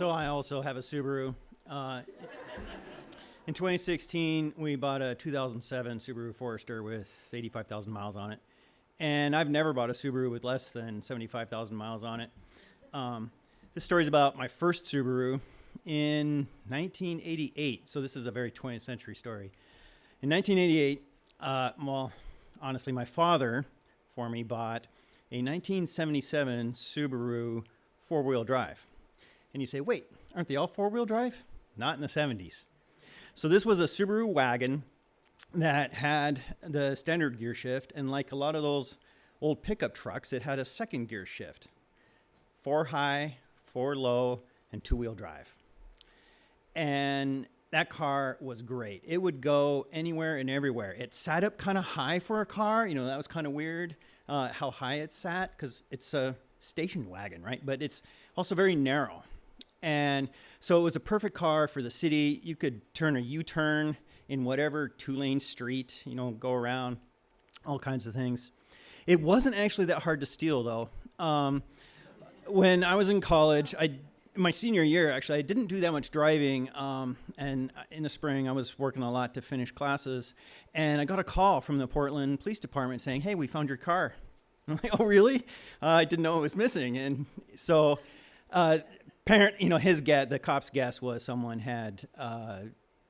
So I also have a Subaru. In 2016, we bought a 2007 Subaru Forester with 85,000 miles on it. And I've never bought a Subaru with less than 75,000 miles on it. This story is about my first Subaru in 1988. So this is a very 20th century story. In 1988, honestly, my father, for me, bought a 1977 Subaru four-wheel drive. And you say, wait, aren't they all four-wheel drive? Not in the 70s. So this was a Subaru wagon that had the standard gear shift, and like a lot of those old pickup trucks, it had a second gear shift. 4 high, 4 low, and two-wheel drive. And that car was great. It would go anywhere and everywhere. It sat up kind of high for a car. You know, that was kind of weird how high it sat, because it's a station wagon, right? But it's also very narrow. And so it was a perfect car for the city. You could turn a U-turn in whatever 2-lane street, you know, go around, all kinds of things. It wasn't actually that hard to steal, though. When I was in college, my senior year, actually, I didn't do that much driving. And in the spring, I was working a lot to finish classes. And I got a call from the Portland Police Department saying, hey, we found your car. I'm like, oh, really? I didn't know it was missing. And so the cop's guess was someone had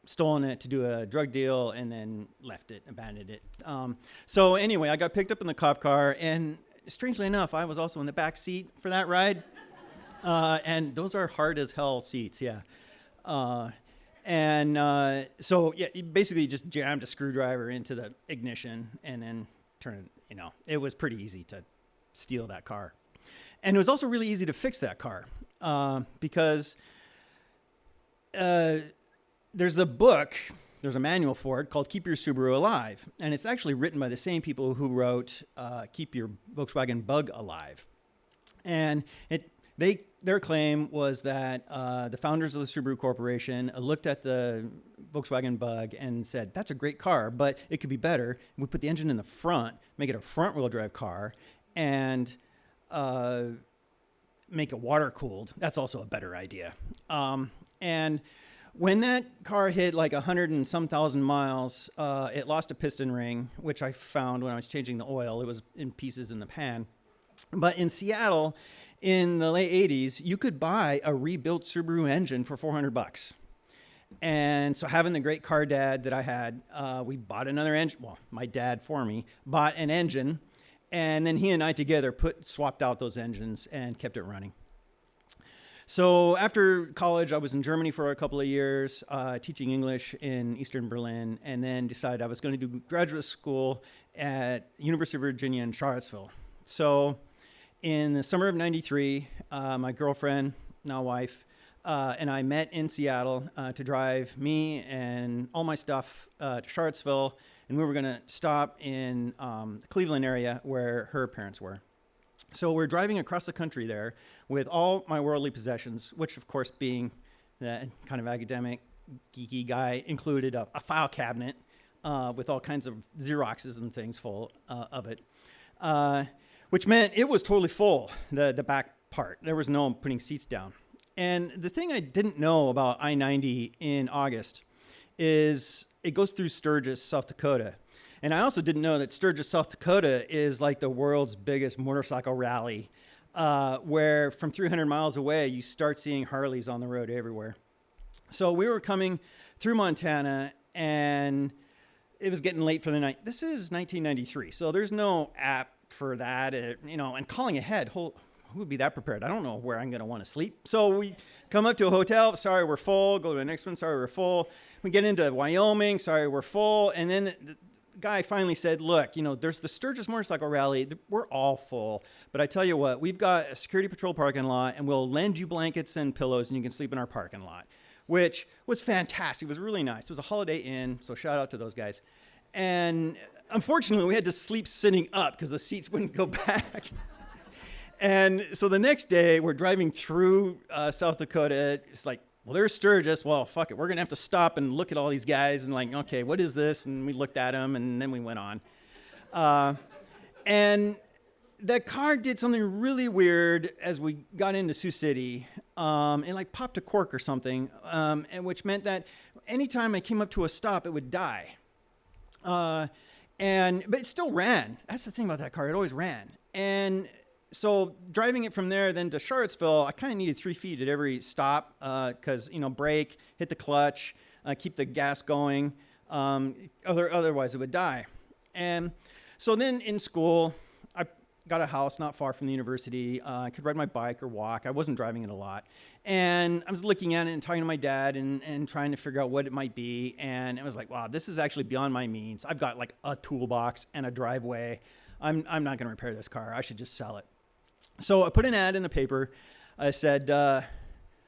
stolen it to do a drug deal and then left it, abandoned it. So anyway, I got picked up in the cop car, and strangely enough, I was also in the back seat for that ride. And those are hard as hell seats, yeah. So you basically just jammed a screwdriver into the ignition and then turned it, it was pretty easy to steal that car. And it was also really easy to fix that car. Because there's a manual for it called Keep Your Subaru Alive. And it's actually written by the same people who wrote Keep Your Volkswagen Bug Alive. And their claim was that the founders of the Subaru Corporation looked at the Volkswagen Bug and said, that's a great car, but it could be better. We put the engine in the front, make it a front-wheel drive car, and make it water-cooled. That's also a better idea. And when that car hit like 100 and some thousand miles, it lost a piston ring, which I found when I was changing the oil. It was in pieces in the pan. But in Seattle, in the late 80s, you could buy a rebuilt Subaru engine for $400. And so having the great car dad that I had, we bought another engine. Well, my dad for me bought an engine. And then he and I together swapped out those engines and kept it running. So after college, I was in Germany for a couple of years, teaching English in Eastern Berlin, and then decided I was going to do graduate school at University of Virginia in Charlottesville. So in the summer of '93, my girlfriend, now wife, and I met in Seattle to drive me and all my stuff to Charlottesville. And we were going to stop in the Cleveland area where her parents were. So we're driving across the country there with all my worldly possessions, which, of course, being the kind of academic, geeky guy, included a file cabinet with all kinds of Xeroxes and things full of it, which meant it was totally full, the back part. There was no putting seats down. And the thing I didn't know about I-90 in August is it goes through Sturgis, South Dakota. And I also didn't know that Sturgis, South Dakota is like the world's biggest motorcycle rally, where from 300 miles away, you start seeing Harleys on the road everywhere. So we were coming through Montana, and it was getting late for the night. This is 1993, so there's no app for that, and calling ahead, who would be that prepared? I don't know where I'm going to want to sleep. So we come up to a hotel. Sorry, we're full. Go to the next one. Sorry, we're full. We get into Wyoming. Sorry, we're full. And then the guy finally said, look, there's the Sturgis Motorcycle Rally. We're all full. But I tell you what, we've got a security patrol parking lot, and we'll lend you blankets and pillows, and you can sleep in our parking lot, which was fantastic. It was really nice. It was a Holiday Inn, so shout out to those guys. And unfortunately, we had to sleep sitting up because the seats wouldn't go back. And so the next day, we're driving through South Dakota. It's like, well, there's Sturgis. Well, fuck it. We're going to have to stop and look at all these guys and like, okay, what is this? And we looked at them, and then we went on. And that car did something really weird as we got into Sioux City. and like popped a cork or something, and which meant that anytime I came up to a stop, it would die. But it still ran. That's the thing about that car; it always ran. And so driving it from there then to Charlottesville, I kind of needed 3 feet at every stop because brake, hit the clutch, keep the gas going. Otherwise, it would die. And so then in school, I got a house not far from the university. I could ride my bike or walk. I wasn't driving it a lot. And I was looking at it and talking to my dad and trying to figure out what it might be. And it was like, wow, this is actually beyond my means. I've got like a toolbox and a driveway. I'm not going to repair this car. I should just sell it. So I put an ad in the paper. I said,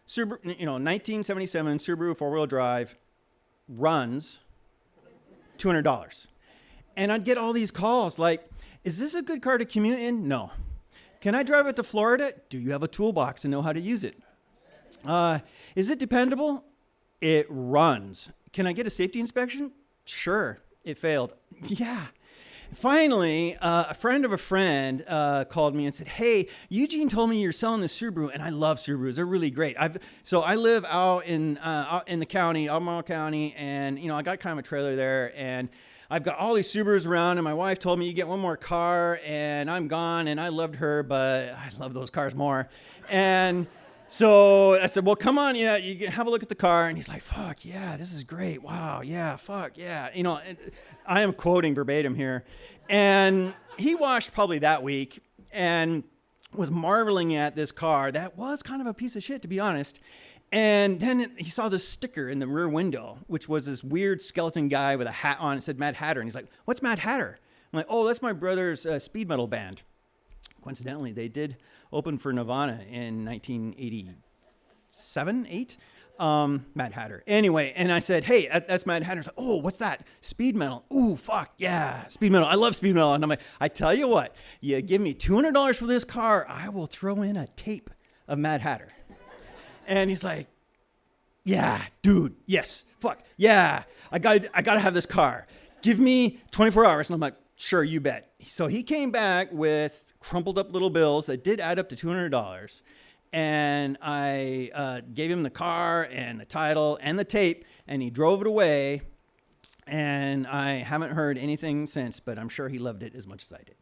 Subaru, 1977 Subaru four-wheel drive runs $200. And I'd get all these calls like, is this a good car to commute in? No. Can I drive it to Florida? Do you have a toolbox and know how to use it? Is it dependable? It runs. Can I get a safety inspection? Sure. It failed. Yeah. Finally, a friend of a friend called me and said, hey, Eugene told me you're selling this Subaru, and I love Subarus. They're really great. So I live out in the county, Albemarle County, and I got kind of a trailer there, and I've got all these Subarus around, and my wife told me you get one more car, and I'm gone, and I loved her, but I love those cars more. And so I said, well, come on, yeah, you can have a look at the car. And he's like, fuck, yeah, this is great. Wow, yeah, fuck, yeah. I am quoting verbatim here. And he washed probably that week and was marveling at this car that was kind of a piece of shit, to be honest. And then he saw this sticker in the rear window, which was this weird skeleton guy with a hat on. It said Mad Hatter. And he's like, what's Mad Hatter? I'm like, oh, that's my brother's speed metal band. Coincidentally, they did open for Nirvana in 1987, 8. Mad Hatter. Anyway, and I said, hey, that's Mad Hatter. Like, oh, what's that? Speed metal. Ooh, fuck, yeah, speed metal. I love speed metal. And I'm like, I tell you what, you give me $200 for this car, I will throw in a tape of Mad Hatter. And he's like, yeah, dude, yes, fuck, yeah, I gotta have this car. Give me 24 hours. And I'm like, sure, you bet. So he came back with crumpled up little bills that did add up to $200. And I gave him the car and the title and the tape, and he drove it away. And I haven't heard anything since, but I'm sure he loved it as much as I did.